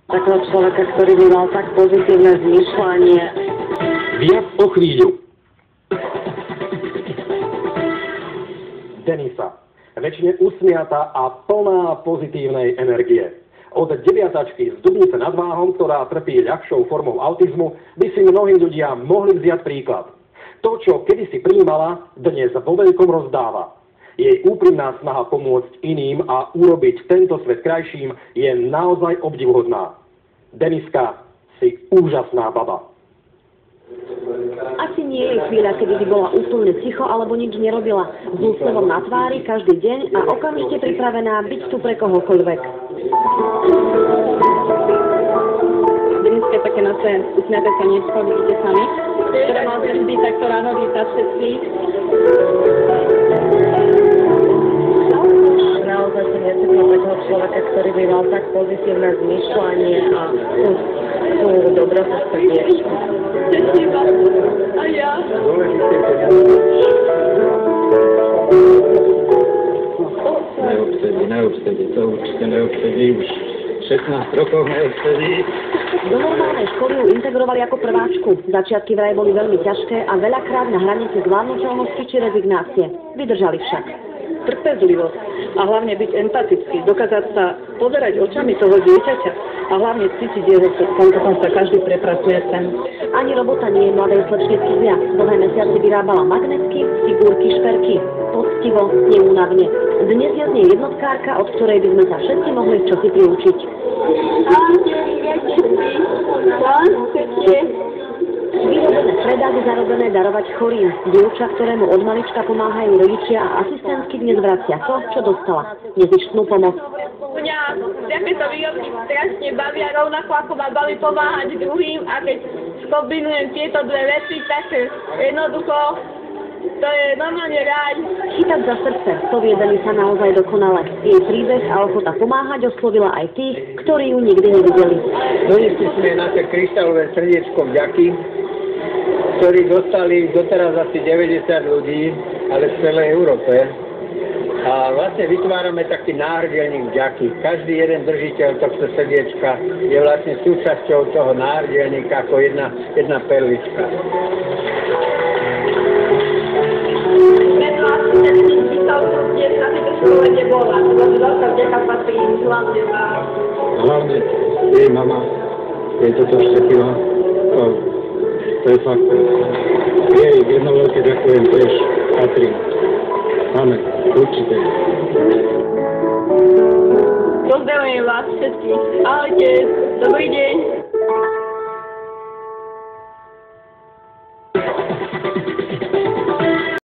Takého človeka, ktorý by mal tak pozitívne zmýšľanie. Viac o chvíľu. Denisa. Večne usmiatá a plná pozitívnej energie. Od deviatačky z Dubnice nad Váhom, ktorá trpí ľahšou formou autizmu, by si mnohí ľudia mohli vziať príklad. To, čo kedysi prijímala, dnes vo veľkom rozdáva. Jej úprimná snaha pomôcť iným a urobiť tento svet krajším je naozaj obdivuhodná. Deniska, si úžasná baba. Asi nie je chvíľa, kedy by bola úplne ticho alebo nič nerobila. S úsmevom na tvári každý deň a okamžite pripravená byť tu pre kohokoľvek. Deniska je také naše usmiaté koniečko, vidíte sami, ktoré má vždy takto ráno vítať všetkých. Naozaj si necítim takého človeka, ktorý by mal tak pozitívne zmýšľanie a tú dobrotu srdiečka. A ja? Neobsedí, to určite neobsedí, už 16 rokov neobsedí. Do normálnej školy ju integrovali ako prváčku. Začiatky vraj boli veľmi ťažké a veľakrát na hranici zvládnuteľnosti či rezignácie. Vydržali však. Trpezlivosť a hlavne byť empatický, dokázať sa pozerať očami toho dieťaťa a hlavne cítiť jeho srdcom, potom sa každý prepracuje sem. Ani robota nie je mladej slečne cudzia. Dlhé mesiace vyrábala magnetky, figurky, šperky. Poctivo, neúnavne. Dnes je z nej jednotkárka, od ktorej by sme sa všetci mohli čosi priučiť. Vyrobené predaky zarobené darovať chorým. Dievča, ktorému od malička pomáhajú rodičia a asistentky dnes vracia to, čo dostala. Nezištnú pomoc. Mňa takéto výrobky strašne bavia, rovnako ako ma baví pomáhať druhým a keď skombinujem tieto dve veci, tak jednoducho to je normálne ráj. Chytať za srdce, to vie Denisa naozaj dokonale. Jej príbeh a ochota pomáhať oslovila aj tých, ktorí ju nikdy nevideli. Donesli sme naše kryštálové srdiečko vďaky, ktorý dostali doteraz asi 90 ľudí, ale v celej Európe. A vlastne vytvárame taký náhrdelník vďaky. Každý jeden držiteľ tohto srdiečka je vlastne súčasťou toho náhrdelníka ako jedna perlička. Hlavne jej mama, jej toto šťastila, to je fakt. Jej jedno veľké ďakujem tiež patrí. Máme, určite. Pozdravujem vás všetkých. Ahojte, dobrý deň.